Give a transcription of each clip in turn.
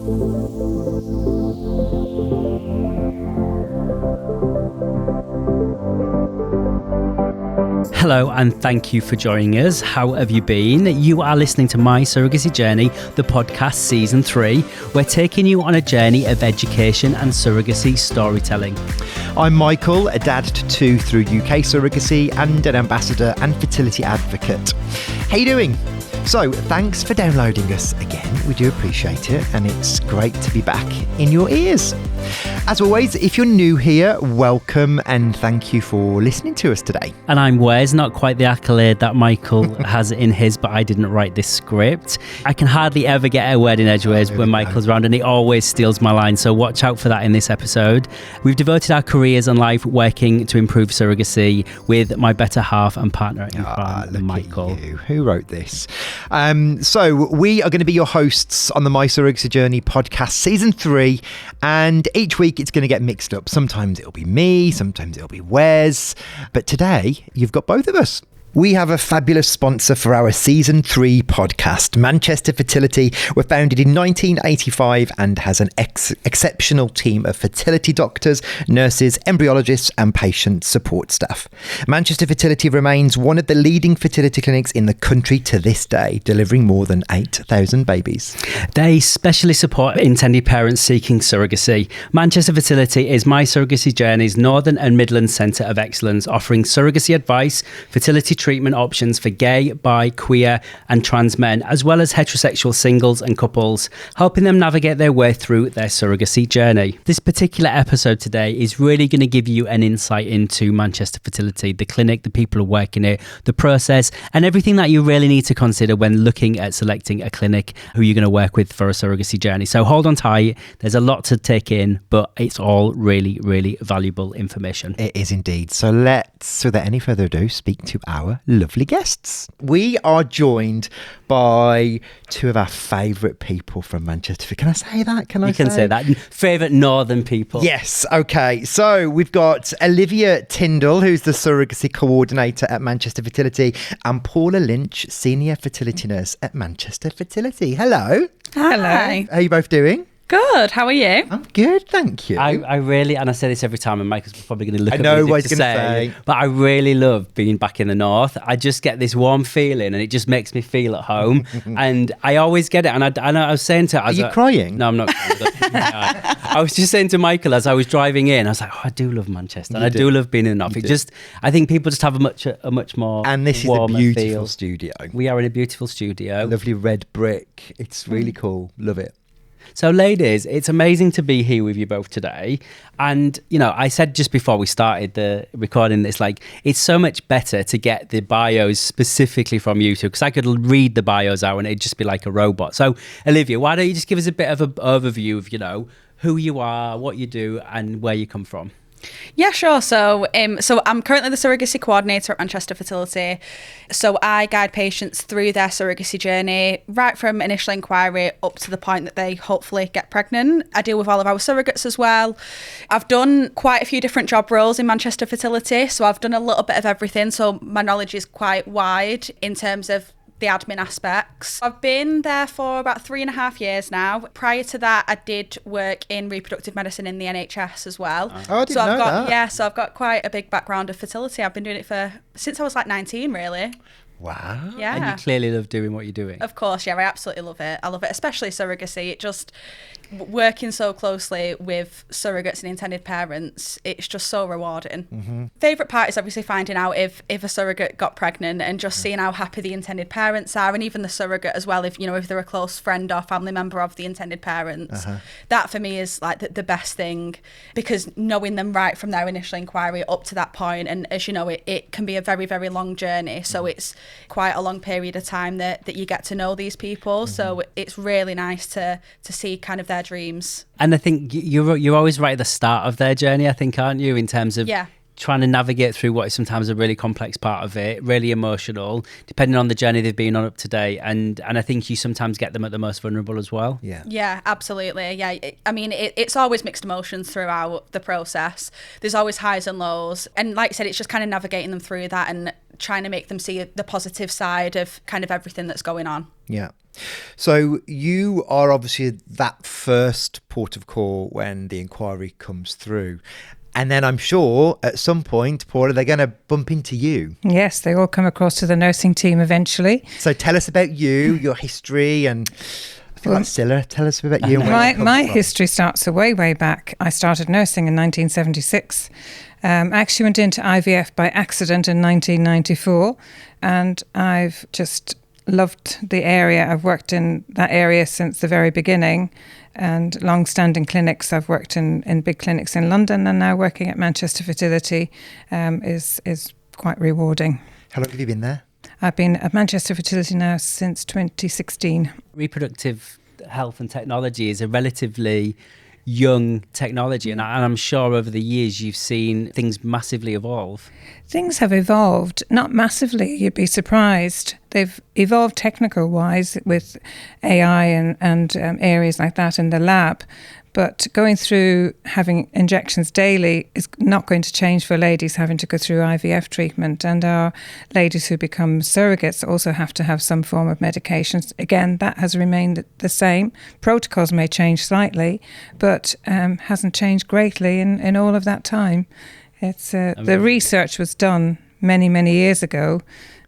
Hello and thank you for joining us. How have you been? You are listening to My Surrogacy Journey, the podcast season 3. We're taking you on a journey of education and surrogacy storytelling. I'm Michael, a dad to 2 through UK surrogacy and an ambassador and fertility advocate. How you doing? So, thanks for downloading us again. We do appreciate it, and it's great to be back in your ears. As always, if you're new here, welcome and thank you for listening to us today. And I'm Wes, not quite the accolade that Michael has in his, but I didn't write this script. I can hardly ever get a word in edgeways when Michael's around, and he always steals my line, so watch out for that in this episode. We've devoted our careers and life working to improve surrogacy with my better half and partner in crime, Michael. Who wrote this? So we are going to be your hosts on the My Surrogacy Journey podcast season 3, and each week it's going to get mixed up. Sometimes it'll be me, sometimes it'll be Wes, but today you've got both of us. We have a fabulous sponsor for our Season 3 podcast. Manchester Fertility were founded in 1985 and has an exceptional team of fertility doctors, nurses, embryologists and patient support staff. Manchester Fertility remains one of the leading fertility clinics in the country to this day, delivering more than 8,000 babies. They specially support intended parents seeking surrogacy. Manchester Fertility is My Surrogacy Journey's Northern and Midlands Centre of Excellence, offering surrogacy advice, fertility treatment options for gay, bi, queer and trans men, as well as heterosexual singles and couples, helping them navigate their way through their surrogacy journey. This particular episode today is really going to give you an insight into Manchester Fertility, the clinic, the people who work in it, the process, and everything that you really need to consider when looking at selecting a clinic who you're going to work with for a surrogacy journey. So hold on tight. There's a lot to take in, but it's all really, really valuable information. It is indeed. So let's, without any further ado, speak to our lovely guests. We are joined by 2 of our favourite people from Manchester. Can I say that? You can say that. Favourite northern people. Yes. Okay. So we've got Olivia Tyndall, who's the surrogacy coordinator at Manchester Fertility, and Paula Lynch, senior fertility nurse at Manchester Fertility. Hello. Hello. How are you both doing? Good. How are you? I'm good, thank you. I really, and I say this every time, and Michael's probably going to look at me what to he's going to say, but I really love being back in the north. I just get this warm feeling, and it just makes me feel at home. And I always get it. And I was saying to, are you crying? No, I'm not. I was just saying to Michael as I was driving in, I was like, I do love Manchester, and I do love being in the north. I think people just have a much more. And this is a beautiful studio. We are in a beautiful studio, lovely red brick. It's really cool. Love it. So ladies, it's amazing to be here with you both today. And, you know, I said just before we started the recording this, like, it's so much better to get the bios specifically from you two, because I could read the bios out and it'd just be like a robot. So Olivia, why don't you just give us a bit of an overview of, you know, who you are, what you do and where you come from? Yeah, sure. So I'm currently the surrogacy coordinator at Manchester Fertility. So I guide patients through their surrogacy journey, right from initial inquiry up to the point that they hopefully get pregnant. I deal with all of our surrogates as well. I've done quite a few different job roles in Manchester Fertility, so I've done a little bit of everything. So my knowledge is quite wide in terms of the admin aspects. I've been there for about 3.5 years now. Prior to that, I did work in reproductive medicine in the NHS as well. Oh, I didn't know that. Yeah, so I've got quite a big background of fertility. I've been doing it since I was like 19, really. Wow. Yeah. And you clearly love doing what you're doing. Of course, yeah, I absolutely love it. I love it, especially surrogacy. It just, working so closely with surrogates and intended parents, it's just so rewarding. Mm-hmm. Favourite part is obviously finding out if a surrogate got pregnant and just seeing how happy the intended parents are, and even the surrogate as well, if they're a close friend or family member of the intended parents. Uh-huh. That for me is like the best thing, because knowing them right from their initial inquiry up to that point, and as you know, it can be a very, very long journey, so it's quite a long period of time that you get to know these people. Mm-hmm. So it's really nice to see kind of their dreams. And I think you're always right at the start of their journey, I think, aren't you, in terms of trying to navigate through what is sometimes a really complex part of it, really emotional, depending on the journey they've been on up to date. And I think you sometimes get them at the most vulnerable as well. Yeah, absolutely. Yeah, it's always mixed emotions throughout the process. There's always highs and lows. And like I said, it's just kind of navigating them through that and trying to make them see the positive side of kind of everything that's going on. Yeah. So you are obviously that first port of call when the inquiry comes through. And then I'm sure at some point, Paula, they're going to bump into you. Yes, they all come across to the nursing team eventually. So tell us about you, your history, and I think that's Scylla. Tell us about you. And where you come My from. history starts way back. I started nursing in 1976. I actually went into IVF by accident in 1994, and I've just loved the area. I've worked in that area since the very beginning, and long-standing clinics. I've worked in big clinics in London, and now working at Manchester Fertility is quite rewarding. How long have you been there? I've been at Manchester Fertility now since 2016. Reproductive health and technology is a relatively young technology, and I'm sure over the years you've seen things massively evolve. Things have evolved, not massively, you'd be surprised. They've evolved technical-wise with AI and areas like that in the lab. But going through having injections daily is not going to change for ladies having to go through IVF treatment. And our ladies who become surrogates also have to have some form of medications. Again, that has remained the same. Protocols may change slightly, but hasn't changed greatly in all of that time. It's the research was done many years ago,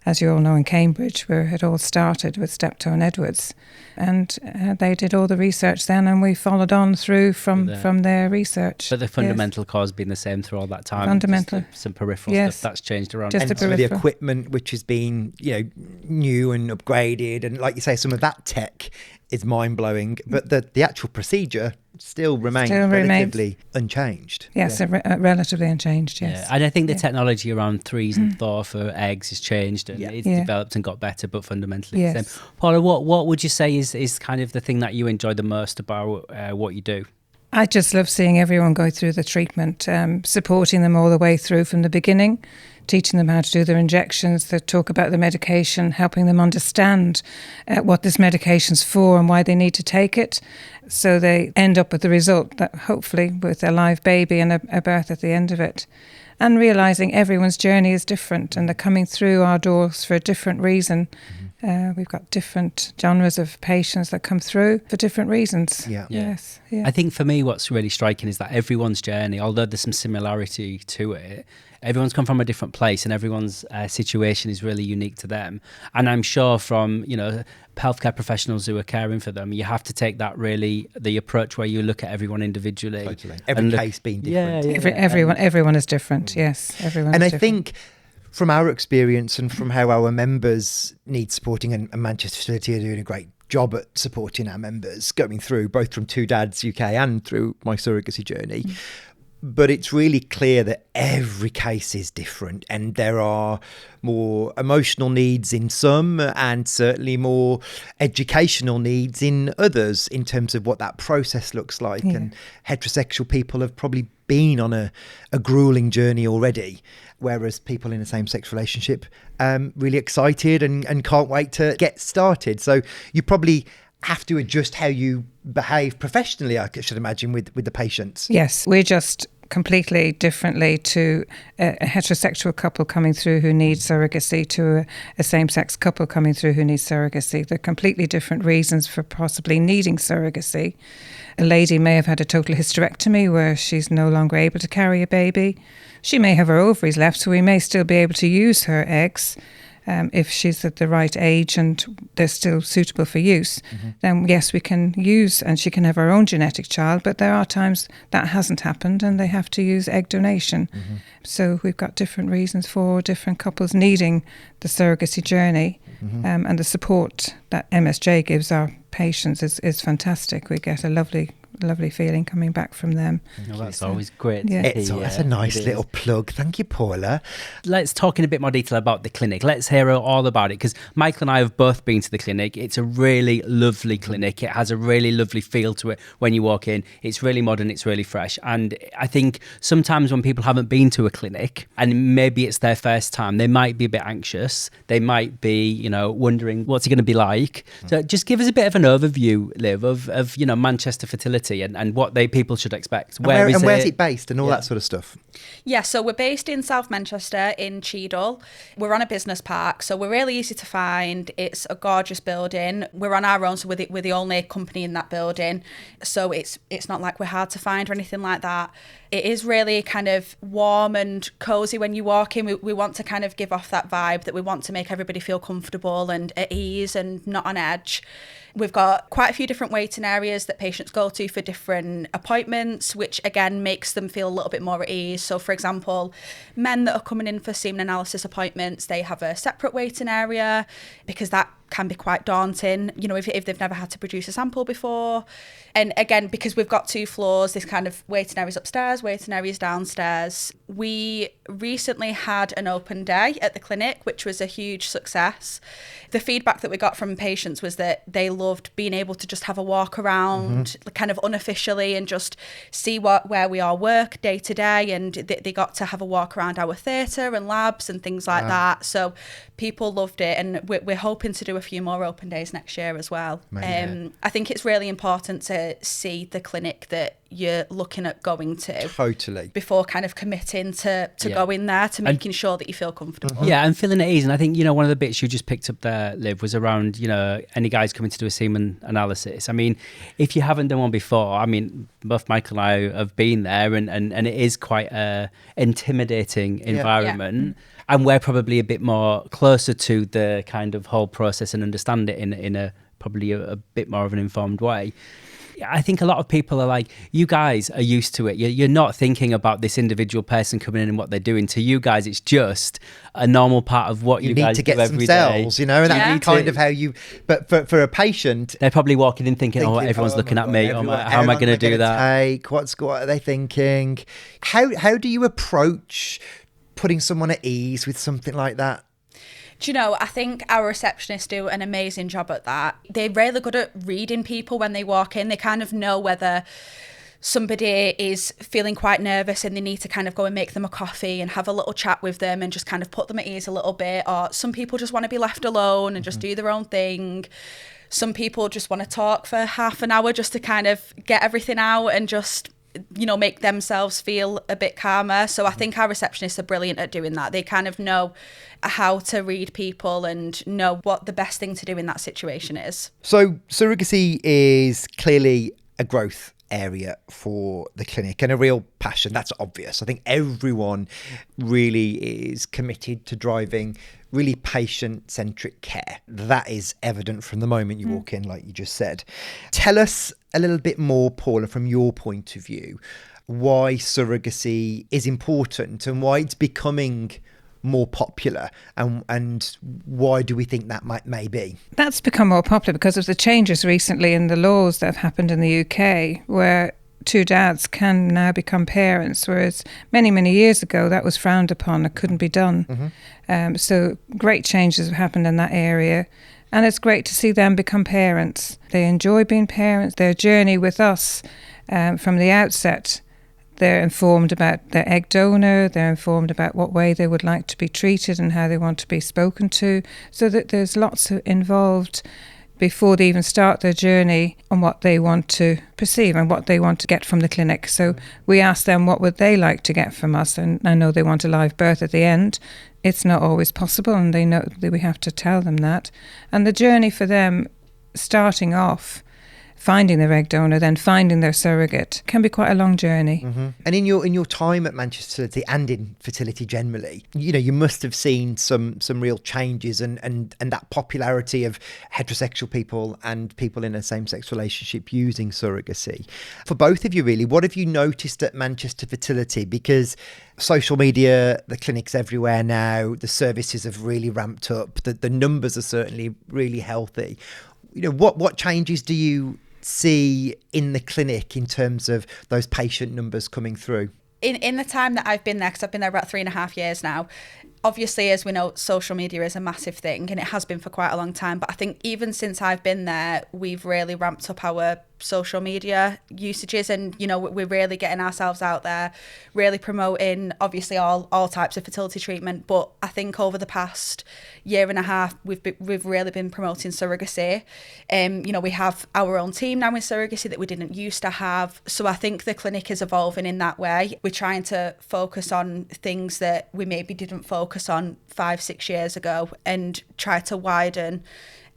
as you all know, in Cambridge, where it all started with Steptoe and Edwards. And they did all the research then, and we followed on through from their research. But the fundamental cause being the same through all that time. Fundamental. Just some peripheral stuff that's changed around. Just And some of the equipment which has been, new and upgraded, and like you say, some of that tech is mind-blowing, but the actual procedure still remains relatively unchanged. Yes, relatively unchanged, yes. Yeah. And I think the technology around threes and four for eggs has changed, and it's developed and got better, but fundamentally the same. Paula, what would you say is kind of the thing that you enjoy the most about what you do? I just love seeing everyone go through the treatment, supporting them all the way through from the beginning, teaching them how to do their injections, to talk about the medication, helping them understand what this medication's for and why they need to take it. So they end up with the result that hopefully with a live baby and a birth at the end of it. And realising everyone's journey is different and they're coming through our doors for a different reason. We've got different genres of patients that come through for different reasons. Yes. I think for me what's really striking is that everyone's journey, although there's some similarity to it, everyone's come from a different place and everyone's situation is really unique to them. And I'm sure from, healthcare professionals who are caring for them, you have to take that the approach where you look at everyone individually. Totally. Every case being different. Everyone is different, yes. Everyone and is I different. think from our experience and from how our members need supporting, and Manchester Fertility are doing a great job at supporting our members going through, both from Two Dads UK and through My Surrogacy Journey. But it's really clear that every case is different, and there are more emotional needs in some and certainly more educational needs in others in terms of what that process looks like. And heterosexual people have probably been on a grueling journey already, whereas people in a same-sex relationship really excited and can't wait to get started. So you probably have to adjust how you behave professionally, I should imagine, with the patients. Yes, we're just completely differently to a heterosexual couple coming through who need surrogacy to a same-sex couple coming through who needs surrogacy. They're completely different reasons for possibly needing surrogacy. A lady may have had a total hysterectomy where she's no longer able to carry a baby. She may have her ovaries left, so we may still be able to use her eggs. If she's at the right age and they're still suitable for use, then yes, we can use, and she can have her own genetic child, but there are times that hasn't happened and they have to use egg donation. So we've got different reasons for different couples needing the surrogacy journey, and the support that MSJ gives our patients is fantastic. We get a lovely feeling coming back from them. That's always great. That's a nice little plug. Thank you, Paula. Let's talk in a bit more detail about the clinic. Let's hear all about it, because Michael and I have both been to the clinic. It's a really lovely clinic. It has a really lovely feel to it when you walk in. It's really modern, it's really fresh. And I think sometimes when people haven't been to a clinic and maybe it's their first time, they might be a bit anxious. They might be, wondering what's it going to be like. So just give us a bit of an overview, Liv, of Manchester Fertility Fertility and what people should expect. Where's it based and all that sort of stuff? Yeah, so we're based in South Manchester in Cheadle. We're on a business park, so we're really easy to find. It's a gorgeous building. We're on our own, so we're the only company in that building. So it's not like we're hard to find or anything like that. It is really kind of warm and cozy when you walk in. We want to kind of give off that vibe that we want to make everybody feel comfortable and at ease and not on edge. We've got quite a few different waiting areas that patients go to for different appointments, which again makes them feel a little bit more at ease. So for example, men that are coming in for semen analysis appointments, they have a separate waiting area because that can be quite daunting, you know, if they've never had to produce a sample before. And again, because we've got 2 floors, this kind of waiting areas upstairs, waiting areas downstairs. We recently had an open day at the clinic, which was a huge success. The feedback that we got from patients was that they loved being able to just have a walk around kind of unofficially and just see where we all work day to day. And they got to have a walk around our theatre and labs and things like that. So people loved it. And we're hoping to do a few more open days next year as well. I think it's really important to see the clinic that you're looking at going to before kind of committing to go in there, to making sure that you feel comfortable. And feeling at ease. And I think, you know, one of the bits you just picked up there, Liv, was around, you know, any guys coming to do a semen analysis. I mean, if you haven't done one before, I mean, both Michael and I have been there and it is quite a intimidating environment. And we're probably a bit more closer to the kind of whole process and understand it in a probably a bit more of an informed way. I think a lot of people are like, you guys are used to it. You're not thinking about this individual person coming in and what they're doing. To you guys, it's just a normal part of what you guys do every day. You need to get some cells, you know, and that's kind of how you... But for a patient... They're probably walking in thinking, everyone's looking at me. How am I going to do that? What are they thinking? How do you approach putting someone at ease with something like that? Do you know, I think our receptionists do an amazing job at that. They're really good at reading people when they walk in. They kind of know whether somebody is feeling quite nervous and they need to kind of go and make them a coffee and have a little chat with them and just kind of put them at ease a little bit. Or some people just want to be left alone and just do their own thing. Some people just want to talk for half an hour just to kind of get everything out and just, you know, make themselves feel a bit calmer. So I think our receptionists are brilliant at doing that. They kind of know how to read people and know what the best thing to do in that situation is. So surrogacy is clearly a growth area for the clinic and a real passion. That's obvious. I think everyone really is committed to driving really patient-centric care. That is evident from the moment you walk in, like you just said. Tell us a little bit more, Paula, from your point of view, why surrogacy is important and why it's becoming more popular, and why do we think that may be? That's become more popular because of the changes recently in the laws that have happened in the UK, where 2 dads can now become parents, whereas many, many years ago that was frowned upon. It couldn't be done. So great changes have happened in that area. And it's great to see them become parents. They enjoy being parents. Their journey with us from the outset, they're informed about their egg donor. They're informed about what way they would like to be treated and how they want to be spoken to. So that there's lots involved before they even start their journey on what they want to perceive and what they want to get from the clinic. So we ask them what would they like to get from us, and I know they want a live birth at the end. It's not always possible, and they know that we have to tell them that. And the journey for them, starting off, finding their egg donor, then finding their surrogate, can be quite a long journey. And in your time at Manchester Fertility and in fertility generally, you know, you must have seen some real changes and that popularity of heterosexual people and people in a same-sex relationship using surrogacy. For both of you, really, what have you noticed at Manchester Fertility? Because social media, the clinics everywhere now, the services have really ramped up. The numbers are certainly really healthy. You know, what changes do you see in the clinic in terms of those patient numbers coming through? In the time that I've been there, because I've been there about 3.5 years now, obviously, as we know, social media is a massive thing and it has been for quite a long time. But I think even since I've been there, we've really ramped up our social media usages, and we're really getting ourselves out there, really promoting obviously all types of fertility treatment. But I think over the past year and a half we've really been promoting surrogacy. We have our own team now in surrogacy that we didn't used to have, so I think the clinic is evolving in that way. We're trying to focus on things that we maybe didn't focus on 5-6 years ago, and try to widen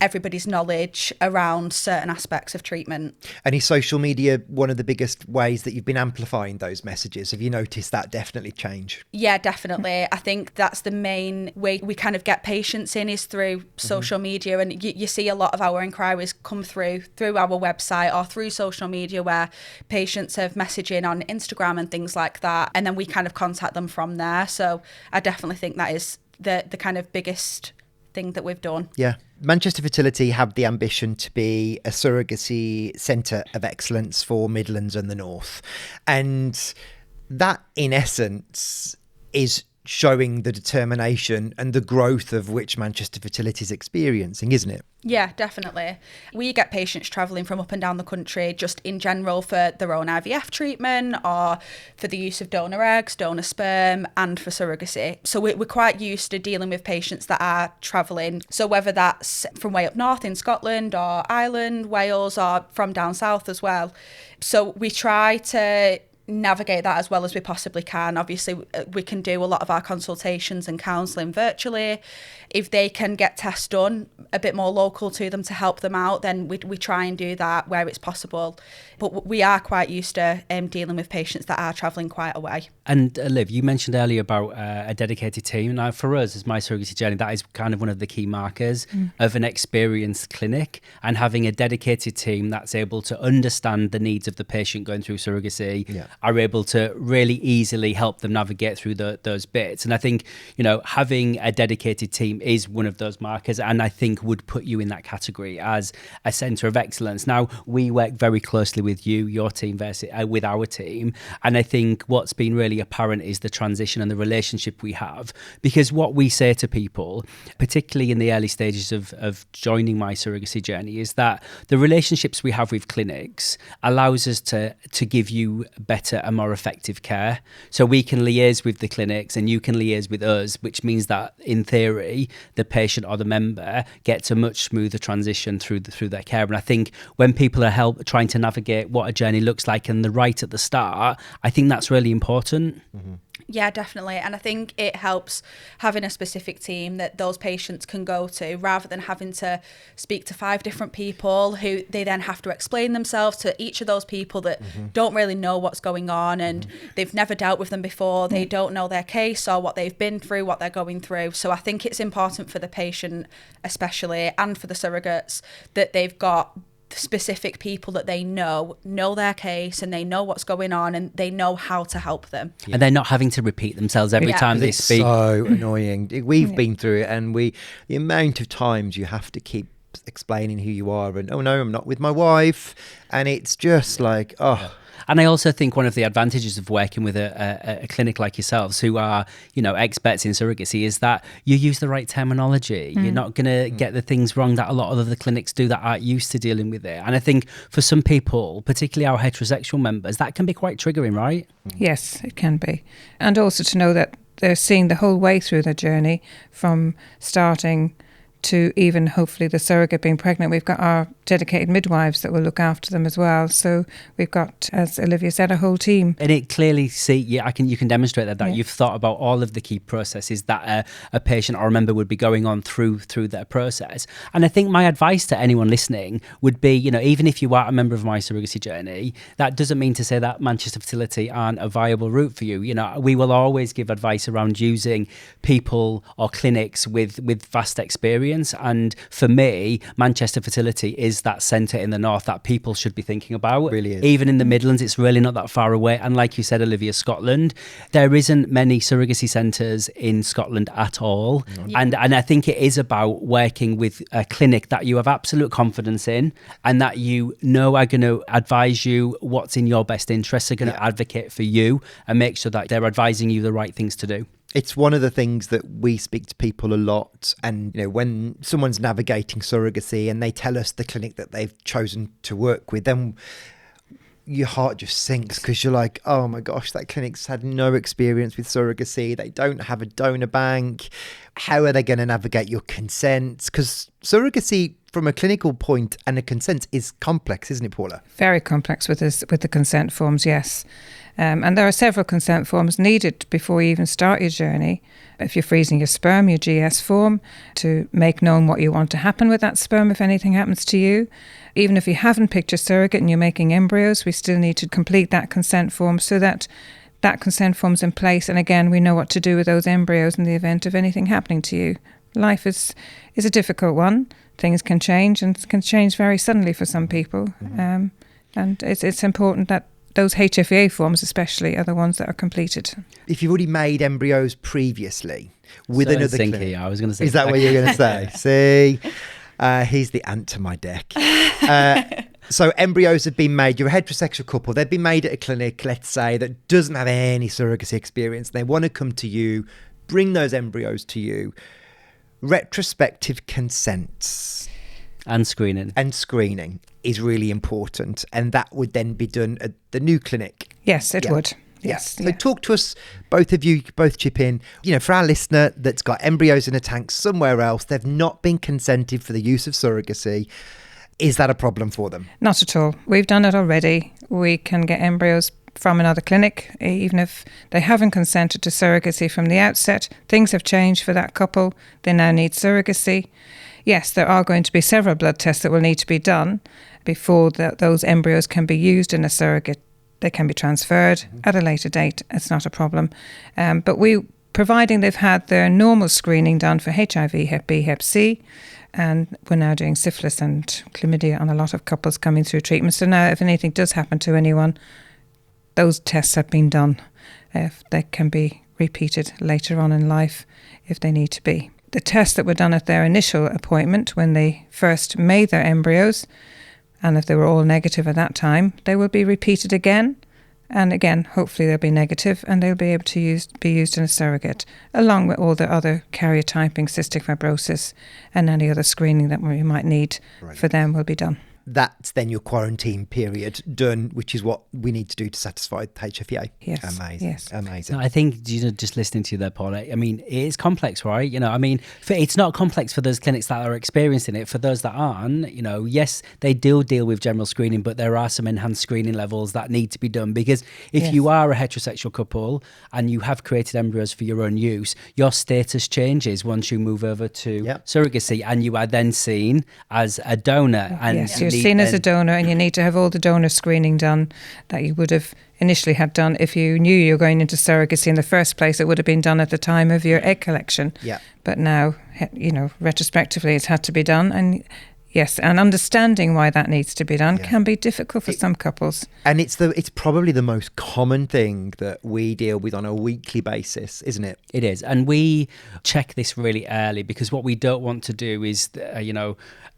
everybody's knowledge around certain aspects of treatment. And is social media one of the biggest ways that you've been amplifying those messages? Have you noticed that definitely change? Yeah, definitely. I think that's the main way we kind of get patients in, is through social media. And you see a lot of our inquiries come through our website or through social media, where patients have messaging on Instagram and things like that, and then we kind of contact them from there. So I definitely think that is the kind of biggest thing that we've done. Yeah. Manchester Fertility have the ambition to be a surrogacy centre of excellence for Midlands and the North. And that, in essence, is showing the determination and the growth of which Manchester Fertility is experiencing, isn't it? Yeah, definitely. We get patients travelling from up and down the country just in general for their own IVF treatment, or for the use of donor eggs, donor sperm, and for surrogacy. So we're quite used to dealing with patients that are travelling. So whether that's from way up north in Scotland or Ireland, Wales, or from down south as well. So we try to navigate that as well as we possibly can. Obviously, we can do a lot of our consultations and counselling virtually. If they can get tests done a bit more local to them to help them out, then we try and do that where it's possible. But we are quite used to dealing with patients that are travelling quite a way. And Liv, you mentioned earlier about a dedicated team. Now, for us as My Surrogacy Journey, that is kind of one of the key markers of an experienced clinic, and having a dedicated team that's able to understand the needs of the patient going through surrogacy, are able to really easily help them navigate through those bits. And I think, having a dedicated team is one of those markers, and I think would put you in that category as a centre of excellence. Now, we work very closely with you, your team, versus with our team, and I think what's been really apparent is the transition and the relationship we have, because what we say to people, particularly in the early stages of joining My Surrogacy Journey, is that the relationships we have with clinics allows us to give you better and more effective care. So we can liaise with the clinics and you can liaise with us, which means that in theory the patient or the member gets a much smoother transition through their care. And I think when people are trying to navigate what a journey looks like and the right at the start, I think that's really important. Yeah, definitely. And I think it helps having a specific team that those patients can go to, rather than having to speak to 5 different people who they then have to explain themselves to each of those people that don't really know what's going on, and they've never dealt with them before. They don't know their case or what they've been through, what they're going through. So I think it's important for the patient especially, and for the surrogates, that they've got specific people that they know their case, and they know what's going on, and they know how to help them. And they're not having to repeat themselves every time they speak. So annoying. We've been through it, and the amount of times you have to keep explaining who you are, and oh no, I'm not with my wife, and it's just like, oh. And I also think one of the advantages of working with a clinic like yourselves, who are, experts in surrogacy, is that you use the right terminology. You're not going to get the things wrong that a lot of other clinics do that aren't used to dealing with it. And I think for some people, particularly our heterosexual members, that can be quite triggering, right? Yes, it can be. And also to know that they're seeing the whole way through their journey, from starting to even hopefully the surrogate being pregnant. We've got our dedicated midwives that will look after them as well. So we've got, as Olivia said, a whole team. And it clearly you can demonstrate that you've thought about all of the key processes that a patient or a member would be going on through their process. And I think my advice to anyone listening would be, even if you are a member of My Surrogacy Journey, that doesn't mean to say that Manchester Fertility aren't a viable route for you. We will always give advice around using people or clinics with vast experience. And for me, Manchester Fertility is that centre in the north that people should be thinking about. It really is. Even in the Midlands, it's really not that far away. And like you said, Olivia, Scotland, there isn't many surrogacy centres in Scotland at all. Yeah. And I think it is about working with a clinic that you have absolute confidence in, and that are going to advise you what's in your best interests, are going to advocate for you and make sure that they're advising you the right things to do. It's one of the things that we speak to people a lot. And, you know, when someone's navigating surrogacy and they tell us the clinic that they've chosen to work with, then your heart just sinks because you're like, oh my gosh, that clinic's had no experience with surrogacy. They don't have a donor bank. How are they going to navigate your consent? Because surrogacy from a clinical point and a consent is complex, isn't it, Paula? Very complex with the consent forms, yes. And there are several consent forms needed before you even start your journey. If you're freezing your sperm, your GS form, to make known what you want to happen with that sperm if anything happens to you. Even if you haven't picked your surrogate and you're making embryos, we still need to complete that consent form so that that consent form's in place. And again, we know what to do with those embryos in the event of anything happening to you. Life is a difficult one. Things can change and can change very suddenly for some people. Mm-hmm. And it's important that those HFA forms especially are the ones that are completed. If you've already made embryos previously with another clinic, I was going to say. Is that what you're going to say? See, he's the ant to my deck. So embryos have been made. You're a heterosexual couple. They've been made at a clinic, let's say, that doesn't have any surrogacy experience. They want to come to you, bring those embryos to you. Retrospective consents. And screening is really important. And that would then be done at the new clinic. Yes, it would. Yes. So talk to us, both of you, both chip in. You know, for our listener that's got embryos in a tank somewhere else, they've not been consented for the use of surrogacy. Is that a problem for them? Not at all. We've done it already. We can get embryos from another clinic, even if they haven't consented to surrogacy from the outset. Things have changed for that couple. They now need surrogacy. Yes, there are going to be several blood tests that will need to be done before those embryos can be used in a surrogate. They can be transferred at a later date. It's not a problem. But providing they've had their normal screening done for HIV, Hep B, Hep C, and we're now doing syphilis and chlamydia on a lot of couples coming through treatment. So now if anything does happen to anyone, those tests have been done. They can be repeated later on in life if they need to be. The tests that were done at their initial appointment when they first made their embryos, and if they were all negative at that time, they will be repeated again. And again, hopefully they'll be negative and they'll be able to be used in a surrogate, along with all the other karyotyping, cystic fibrosis, and any other screening that we might need for them will be done. That's then your quarantine period done, which is what we need to do to satisfy the HFEA. Yes. Amazing. Yes. Amazing. No, I think, just listening to you there, Paula, I mean, it is complex, right? It's not complex for those clinics that are experiencing it. For those that aren't, yes, they do deal with general screening, but there are some enhanced screening levels that need to be done, because if you are a heterosexual couple and you have created embryos for your own use, your status changes once you move over to surrogacy, and you are then seen as a donor. And yes, you're seen as a donor, and you need to have all the donor screening done that you would have initially had done if you knew you were going into surrogacy in the first place. It would have been done at the time of your egg collection. Yeah. But now, retrospectively, it's had to be done. And yes, and understanding why that needs to be done can be difficult for some couples. And it's probably the most common thing that we deal with on a weekly basis, isn't it? It is. And we check this really early, because what we don't want to do is,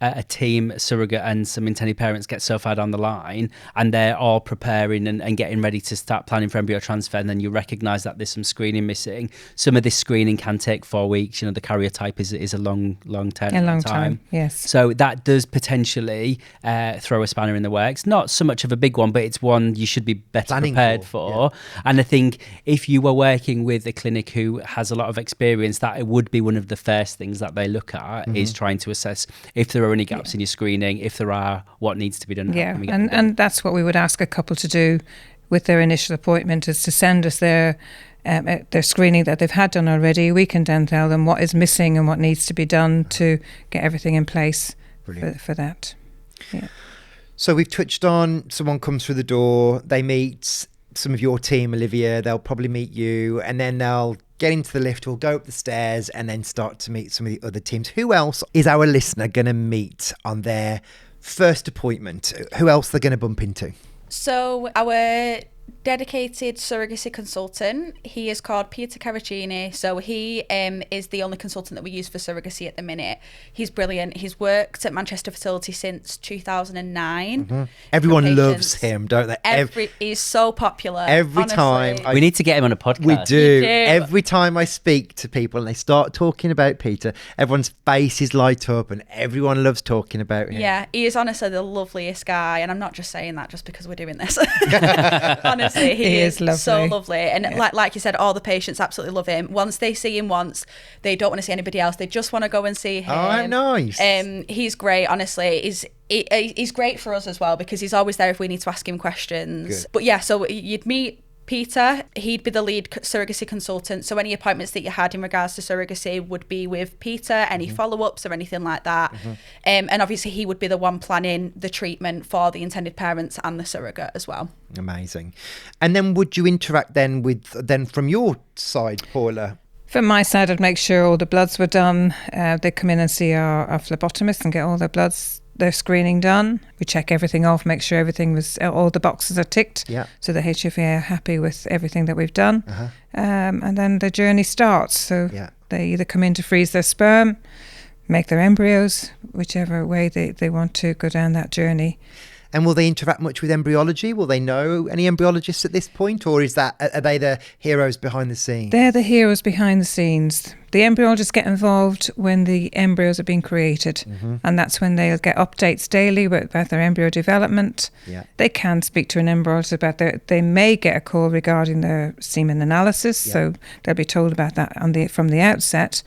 a team, surrogate and some intended parents get so far down the line and they're all preparing and getting ready to start planning for embryo transfer, and then you recognise that there's some screening missing. Some of this screening can take 4 weeks. The karyotype is a long time. Yes. So that does potentially throw a spanner in the works. Not so much of a big one, but it's one you should be better prepared for. Yeah. And I think if you were working with a clinic who has a lot of experience, that it would be one of the first things that they look at, is trying to assess if there are any gaps in your screening. If there are, what needs to be done. Yeah, and that's what we would ask a couple to do with their initial appointment, is to send us their screening that they've had done already. We can then tell them what is missing and what needs to be done to get everything in place for that. Yeah. So we've touched on someone comes through the door, they meet some of your team, Olivia, they'll probably meet you, and then they'll get into the lift, we'll go up the stairs and then start to meet some of the other teams. Who else is our listener going to meet on their first appointment? Who else they're going to bump into? So our dedicated surrogacy consultant. He is called Peter Caracini. So he is the only consultant that we use for surrogacy at the minute. He's brilliant. He's worked at Manchester Fertility since 2009. Everyone loves him, don't they? He's so popular. Every time we need to get him on a podcast. We do. Every time I speak to people and they start talking about Peter, everyone's faces light up and everyone loves talking about him. Yeah, he is honestly the loveliest guy, and I'm not just saying that just because we're doing this. Honestly, he is lovely. So lovely, and like you said, all the patients absolutely love him. Once they see him once, they don't want to see anybody else. They just want to go and see him. Oh, nice. He's great. Honestly, he's great for us as well because he's always there if we need to ask him questions. Good. But yeah, so you'd meet Peter. He'd be the lead surrogacy consultant, so any appointments that you had in regards to surrogacy would be with Peter, any follow-ups or anything like that. And obviously he would be the one planning the treatment for the intended parents and the surrogate as well. Amazing. And then would you interact then from your side, Paula? From my side, I'd make sure all the bloods were done. They'd come in and see our phlebotomist and get all their screening done. We check everything off, make sure all the boxes are ticked. Yeah. So the HFA are happy with everything that we've done. And then the journey starts. So they either come in to freeze their sperm, make their embryos, whichever way they want to go down that journey. And will they interact much with embryology? Will they know any embryologists at this point? Or are they the heroes behind the scenes? They're the heroes behind the scenes. The embryologists get involved when the embryos are being created. And that's when they'll get updates daily about their embryo development. Yeah. They can speak to an embryologist about they may get a call regarding their semen analysis. Yeah. So they'll be told about that from the outset.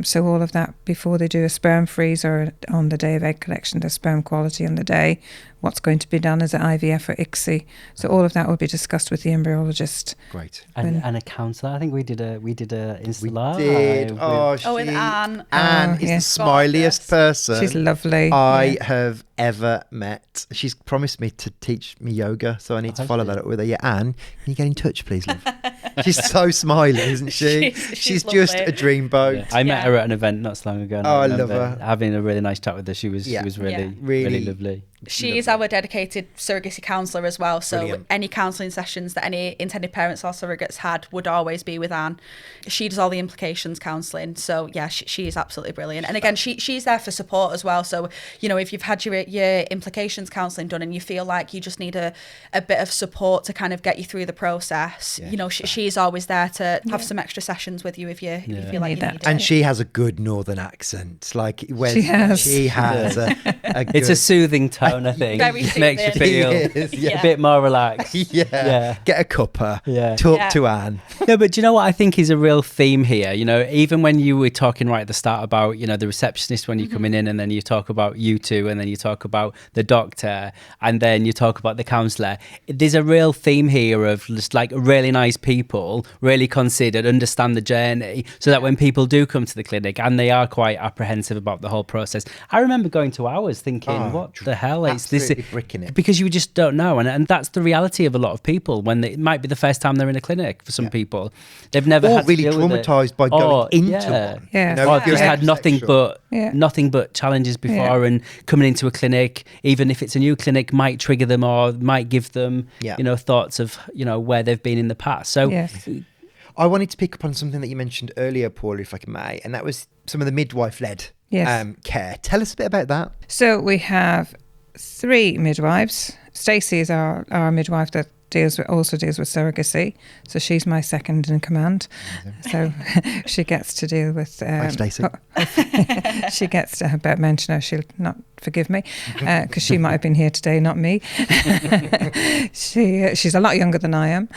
So all of that before they do a sperm freeze or on the day of egg collection, the sperm quality on the day, what's going to be done as an IVF or ICSI. So all of that will be discussed with the embryologist. Great. And a counsellor. I think we did a Insta Live. We did. With Anne. Anne is the smiliest person She's lovely. I have ever met. She's promised me to teach me yoga, so I need to follow that up with her. Yeah, Anne, can you get in touch, please, love? She's so smiley, isn't she? She's just a dreamboat. Yeah. I met her at an event not so long ago. And I love her. Having a really nice chat with her. She was really lovely. She is our dedicated surrogacy counsellor as well. So Brilliant. Any counselling sessions that any intended parents or surrogates had would always be with Anne. She does all the implications counselling. So yeah, she is absolutely brilliant. And again, she's there for support as well. So, if you've had your implications counselling done and you feel like you just need a bit of support to kind of get you through the process, she's always there to have some extra sessions with you if you feel like you need it. And she has a good northern accent. Like she has a good... It's a soothing tone. I think very it makes you feel a bit more relaxed. Get a cuppa. Talk to Anne. No, but do you know what I think is a real theme here? Even when you were talking right at the start about the receptionist when you're coming in, and then you talk about you two, and then you talk about the doctor, and then you talk about the counsellor. There's a real theme here of just like really nice people, really considered, understand the journey, so that when people do come to the clinic and they are quite apprehensive about the whole process. I remember going to ours thinking, what the hell? Absolutely bricking it. Because you just don't know. And that's the reality of a lot of people when it might be the first time they're in a clinic for some people. They've never had really to deal traumatised by going into one. Yeah. Or just had nothing but challenges before, and coming into a clinic, even if it's a new clinic, might trigger them or might give them, thoughts of, where they've been in the past. So I wanted to pick up on something that you mentioned earlier, Paula, if I may, and that was some of the midwife-led care. Tell us a bit about that. So we have 3 midwives. Stacey is our midwife that also deals with surrogacy. So she's my second in command. So she gets to deal with... Hi, Stacey. She gets to about mention her. She'll not forgive me because she might have been here today, not me. She's a lot younger than I am,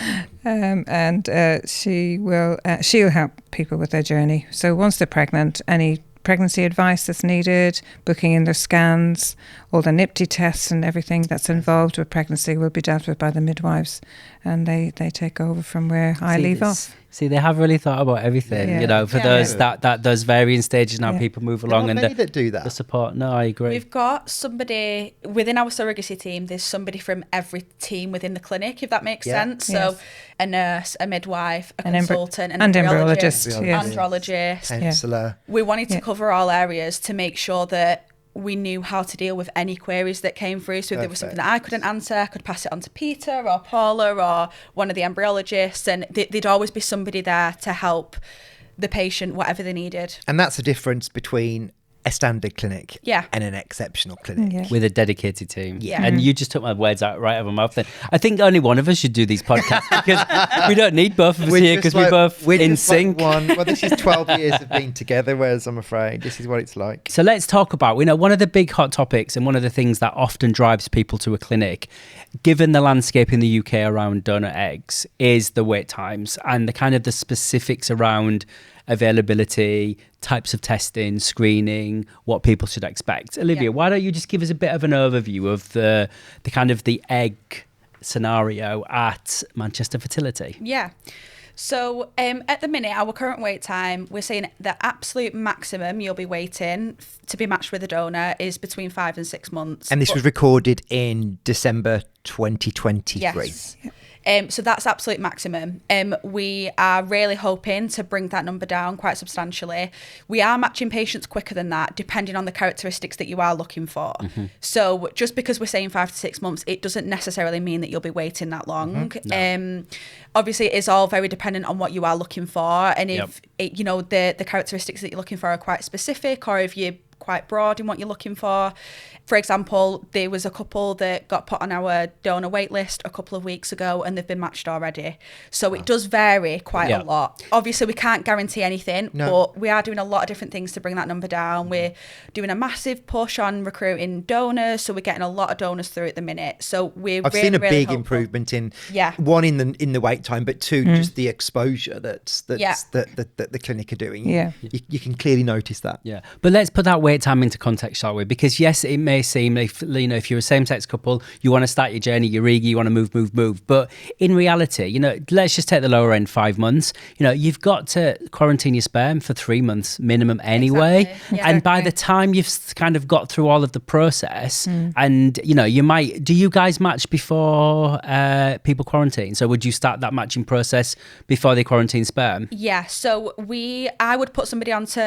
and she'll help people with their journey. So once they're pregnant, any pregnancy advice that's needed, booking in their scans, all the NIPT tests and everything that's involved with pregnancy will be dealt with by the midwives, and they take over from where I leave off. See, they have really thought about everything, for those that those varying stages now people move along. There are many that do that. The support. No, I agree. We've got somebody within our surrogacy team. There's somebody from every team within the clinic, if that makes sense. So a nurse, a midwife, a consultant, an embryologist, andrologist, counsellor. We wanted to cover all areas to make sure that we knew how to deal with any queries that came through. So if there was something that I couldn't answer, I could pass it on to Peter or Paula or one of the embryologists, and there'd always be somebody there to help the patient, whatever they needed. And that's the difference between a standard clinic Yeah. and an exceptional clinic. Yeah. With a dedicated team. Yeah. And you just took my words out right out of my mouth then. I think only one of us should do these podcasts because we don't need both of us here because we're both in sync. Well, this is 12 years of being together, whereas I'm afraid this is what it's like. So let's talk about, one of the big hot topics and one of the things that often drives people to a clinic, given the landscape in the UK around donor eggs, is the wait times and the kind of the specifics around availability, types of testing, screening, what people should expect. Olivia, why don't you just give us a bit of an overview of the kind of the egg scenario at Manchester Fertility? Yeah. So at the minute, our current wait time, we're saying the absolute maximum you'll be waiting to be matched with a donor is between 5 and 6 months. And this was recorded in December 2023. Yes. So that's absolute maximum. We are really hoping to bring that number down quite substantially. We are matching patients quicker than that, depending on the characteristics that you are looking for. Mm-hmm. So just because we're saying 5 to 6 months, it doesn't necessarily mean that you'll be waiting that long. No. Obviously, it is all very dependent on what you are looking for, and if the characteristics that you're looking for are quite specific, or if you're quite broad in what you're looking for. For example, there was a couple that got put on our donor wait list a couple of weeks ago and they've been matched already. So it does vary quite a lot. Obviously, we can't guarantee anything, but we are doing a lot of different things to bring that number down. We're doing a massive push on recruiting donors, so we're getting a lot of donors through at the minute. So I've seen a big improvement in one in the wait time, but two just the exposure that the clinic are doing. Yeah, you can clearly notice that. Yeah, but let's put that wait time into context, shall we? Because yes, it may seem if you're a same-sex couple, you want to start your journey, you're eager, you want to move, but in reality, let's just take the lower end, 5 months. You've got to quarantine your sperm for 3 months minimum anyway. Exactly. Yeah. And by the time you've kind of got through all of the process, and you might, do you guys match before people quarantine? So would you start that matching process before they quarantine sperm? Yeah, so I would put somebody onto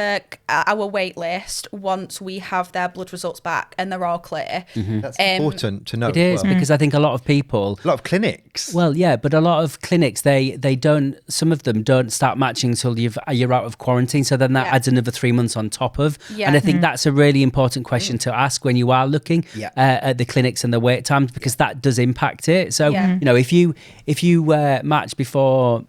our wait list once we have their blood results back and they're all clear. That's important to know. It is, because I think a lot of clinics. Well, yeah, but a lot of clinics, they don't, some of them don't start matching until you're out of quarantine. So then that adds another 3 months on top of. Yeah. And I think that's a really important question to ask when you are looking at the clinics and the wait times, because that does impact it. So, if you match before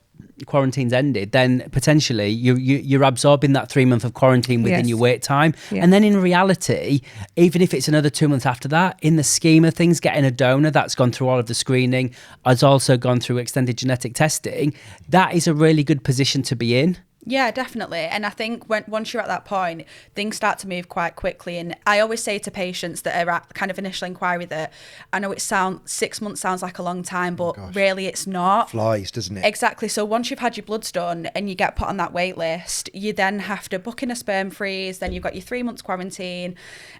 quarantine's ended, then potentially you're absorbing that 3 months of quarantine within your wait time. And then in reality, even if it's another 2 months after that, in the scheme of things, getting a donor that's gone through all of the screening, has also gone through extended genetic testing, that is a really good position to be in. Yeah, definitely. And I think once you're at that point, things start to move quite quickly. And I always say to patients that are at kind of initial inquiry that I know 6 months sounds like a long time, but really it's not. Flies, doesn't it? Exactly. So once you've had your bloods done and you get put on that wait list, you then have to book in a sperm freeze, then you've got your 3 months quarantine.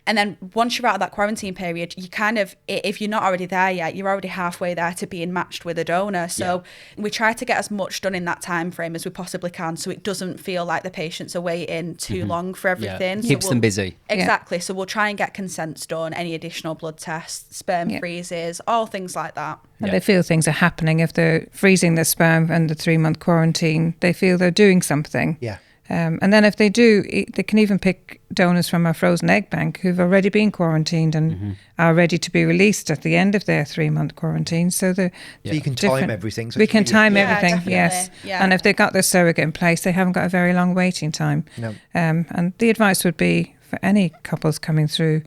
And then once you're out of that quarantine period, you kind of, if you're not already there yet, you're already halfway there to being matched with a donor. So we try to get as much done in that time frame as we possibly can, so it doesn't feel like the patients are waiting too long for everything. So keeps them busy. Exactly. So we'll try and get consents done, any additional blood tests, sperm freezes, all things like that. And they feel things are happening. If they're freezing the sperm and the 3 month quarantine, they feel they're doing something. Yeah. And then if they do, they can even pick donors from our frozen egg bank who've already been quarantined and are ready to be released at the end of their 3 month quarantine. So you can time everything. So we can time everything, definitely. yes. Yeah. And if they've got their surrogate in place, they haven't got a very long waiting time. No. And the advice would be for any couples coming through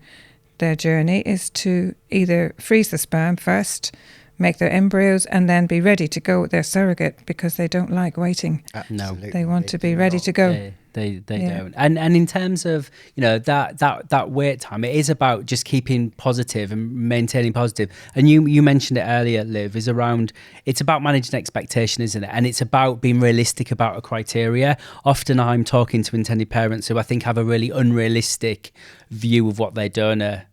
their journey is to either freeze the sperm first, make their embryos, and then be ready to go with their surrogate, because they don't like waiting. Absolutely. They want to be ready to go. They don't. And in terms of, that wait time, it is about just keeping positive and maintaining positive. And you mentioned it earlier, Liv, it's about managing expectation, isn't it? And it's about being realistic about a criteria. Often I'm talking to intended parents who I think have a really unrealistic view of what their donor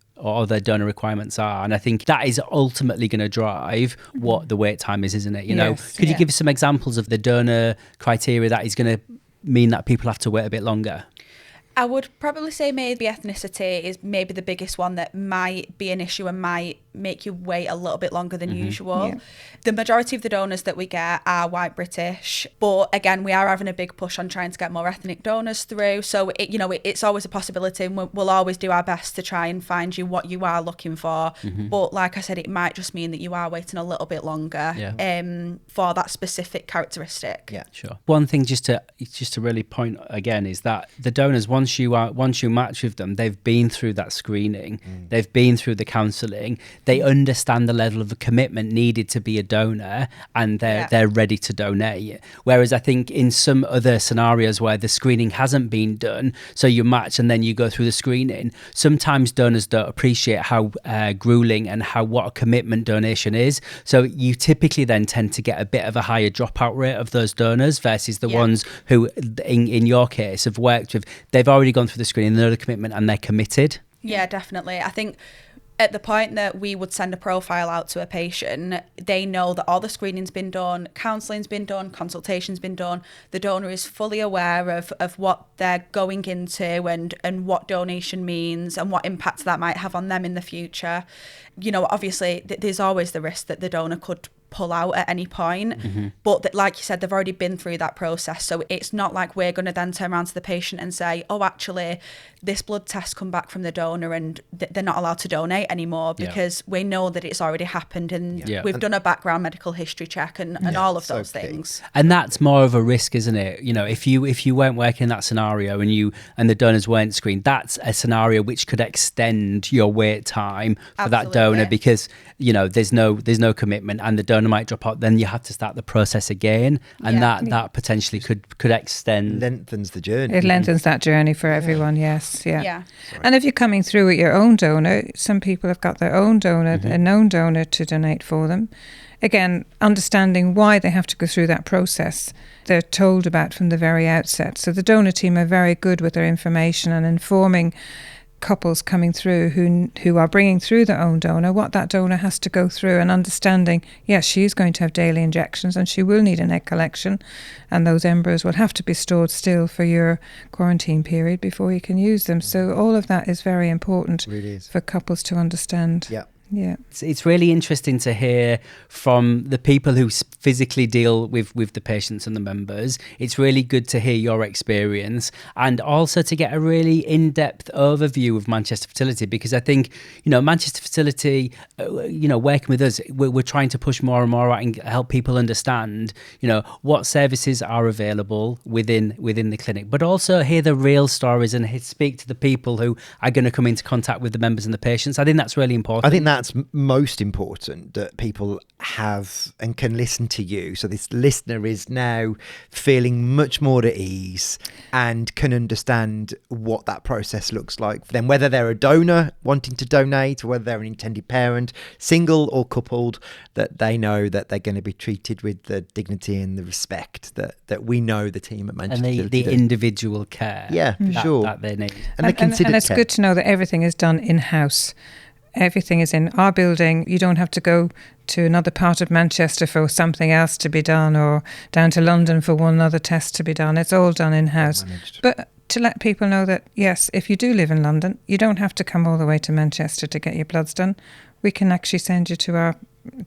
requirements are, and I think that is ultimately going to drive what the wait time is, isn't it? Could you give us some examples of the donor criteria that is going to mean that people have to wait a bit longer? I would probably say maybe ethnicity is maybe the biggest one that might be an issue and might make you wait a little bit longer than usual. Yeah. The majority of the donors that we get are white British, but again, we are having a big push on trying to get more ethnic donors through. So it's always a possibility, and we'll always do our best to try and find you what you are looking for. But like I said, it might just mean that you are waiting a little bit longer for that specific characteristic. Yeah, sure. One thing just to really point again is that the donors, once you match with them, they've been through that screening, they've been through the counselling, they understand the level of commitment needed to be a donor, and they're ready to donate. Whereas I think in some other scenarios where the screening hasn't been done, so you match and then you go through the screening, sometimes donors don't appreciate how grueling and what a commitment donation is. So you typically then tend to get a bit of a higher dropout rate of those donors versus the ones who, in your case, have worked with, they've already gone through the screening, they know the commitment and they're committed. Yeah, definitely. I think at the point that we would send a profile out to a patient, they know that all the screening's been done, counselling's been done, consultation's been done. The donor is fully aware of what they're going into and what donation means and what impact that might have on them in the future. Obviously, there's always the risk that the donor could pull out at any point, but like you said, they've already been through that process, so it's not like we're going to then turn around to the patient and say, oh, actually this blood test come back from the donor and they're not allowed to donate anymore, because we know that it's already happened, and we've done a background medical history check and all of those things. And that's more of a risk, isn't it? If you weren't working in that scenario and the donors weren't screened, that's a scenario which could extend your wait time for that donor, because there's no commitment and the donor might drop out, then you have to start the process again, and that potentially could extend, lengthens the journey. It lengthens that journey for everyone. Yes, and if you're coming through with your own donor, some people have got their own donor, a known donor to donate for them. Again, understanding why they have to go through that process, they're told about from the very outset. So the donor team are very good with their information and informing couples coming through who are bringing through their own donor what that donor has to go through, and understanding, yes, she's going to have daily injections and she will need an egg collection, and those embryos will have to be stored still for your quarantine period before you can use them. So all of that is very important, really is, for couples to understand. Yeah. It's really interesting to hear from the people who physically deal with the patients and the members. It's really good to hear your experience, and also to get a really in-depth overview of Manchester Fertility, because I think, Manchester Fertility, working with us, we're trying to push more and more out and help people understand, what services are available within the clinic, but also hear the real stories and speak to the people who are going to come into contact with the members and the patients. I think that's really important. I think that's most important, that people have and can listen to you. So this listener is now feeling much more at ease and can understand what that process looks like for them, whether they're a donor wanting to donate or whether they're an intended parent, single or coupled, that they know that they're going to be treated with the dignity and the respect that we know the team at Manchester and the individual care that they need. And it's good to know that everything is done in-house. Everything is in our building. You don't have to go to another part of Manchester for something else to be done, or down to London for one other test to be done. It's all done in-house. But to let people know that, yes, if you do live in London, you don't have to come all the way to Manchester to get your bloods done. We can actually send you to our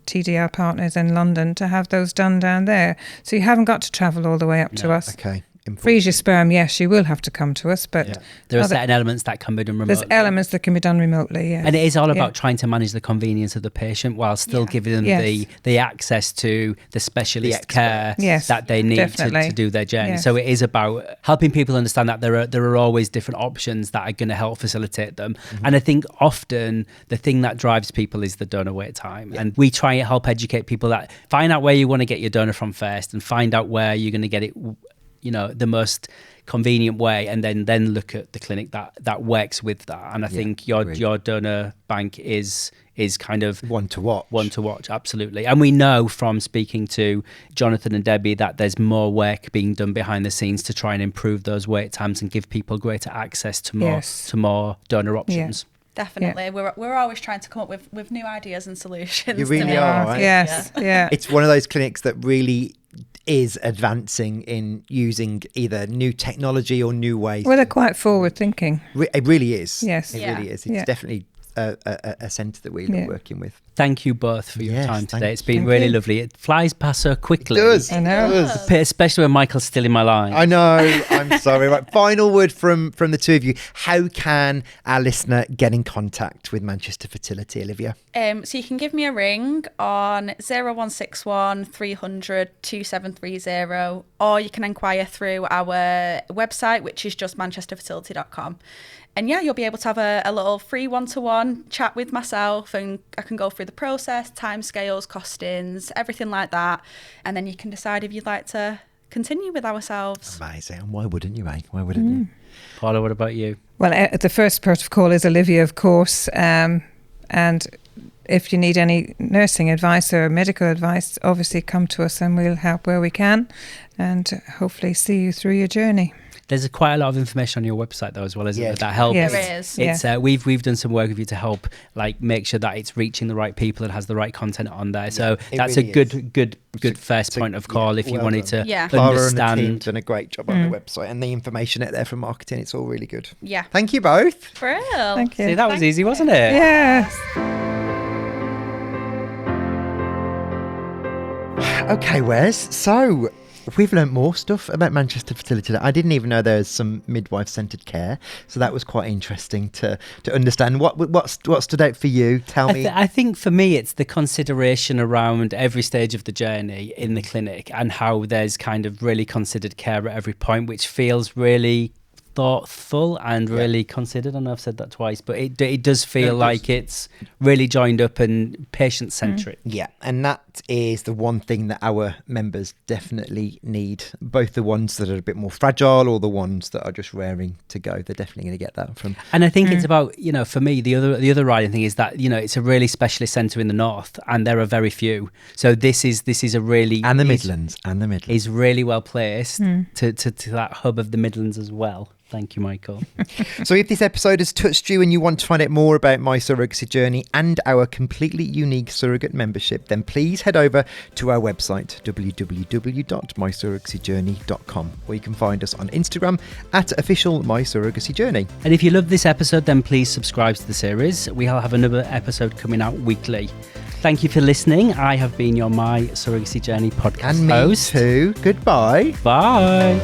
TDR partners in London to have those done down there. So you haven't got to travel all the way up to us. Okay. Freeze your sperm, yes, you will have to come to us, but there are certain elements that can be done remotely. There's elements that can be done remotely, yes. And it is all about trying to manage the convenience of the patient while still giving them the access to the specialist care that they need to do their journey. Yes. So it is about helping people understand that there are always different options that are going to help facilitate them. And I think often the thing that drives people is the donor wait time. And we try and help educate people that find out where you want to get your donor from first, and find out where you're going to get it, the most convenient way, and then look at the clinic that works with that. And I think your donor bank is kind of one to watch, absolutely. And we know from speaking to Jonathan and Debbie that there's more work being done behind the scenes to try and improve those wait times and give people greater access to more donor options. Definitely. We're always trying to come up with new ideas and solutions. You really are, right? Yes. Yeah. It's one of those clinics that really is advancing in using either new technology or new ways. Well, they're quite forward thinking. It really is. Yes. It Yeah. really is. It's definitely a centre that we're Yeah. working with. Thank you both for your Yes, time thank today. It's been you. really Thank you. lovely. It flies past so quickly. It does. I know. It does. Especially when Michael's still in my line. I know. I'm sorry. Right. Final word from the two of you. How can our listener get in contact with Manchester Fertility, Olivia? So you can give me a ring on 0161 300 2730, or you can inquire through our website, which is just manchesterfertility.com. And yeah, you'll be able to have a little free one-to-one chat with myself, and I can go through the process, timescales, costings, everything like that. And then you can decide if you'd like to continue with ourselves. Amazing. And why wouldn't you, eh? Why wouldn't you? Paula, what about you? Well, the first port of call is Olivia, of course. And if you need any nursing advice or medical advice, obviously come to us and we'll help where we can, and hopefully see you through your journey. There's quite a lot of information on your website though, as well, isn't Yes. there? That helps. Yes. There is. It's we've done some work with you to help like make sure that it's reaching the right people and has the right content on there. So it that's really a good first it's a- point of call if you well wanted done. to Yeah. Clara and the team understand. done a great job on the website, and the information out there from marketing. It's all really good. Yeah. Thank you both. Brill. Thank you. See, that was Thank easy, you. wasn't it? Yes. Okay, Wes. So we've learnt more stuff about Manchester Fertility. I didn't even know there was some midwife-centred care, so that was quite interesting to understand. What stood out for you? Tell me. I think for me, it's the consideration around every stage of the journey in the clinic and how there's kind of really considered care at every point, which feels really thoughtful and really considered. I know I've said that twice, but it does feel like it's really joined up and patient-centric. Yeah, and that is the one thing that our members definitely need. Both the ones that are a bit more fragile or the ones that are just raring to go. They're definitely going to get that from. And I think it's about, for me, the other riding thing is that, it's a really specialist centre in the north and there are very few. So this is a really... And the Midlands. Is really well placed to that hub of the Midlands as well. Thank you, Michael. So if this episode has touched you and you want to find out more about My Surrogacy Journey and our completely unique surrogate membership, then please head over to our website, www.mysurrogacyjourney.com, where you can find us on Instagram @official My Surrogacy Journey. And if you love this episode, then please subscribe to the series. We'll have another episode coming out weekly. Thank you for listening. I have been your My Surrogacy Journey podcast And me host. too. Goodbye. Bye.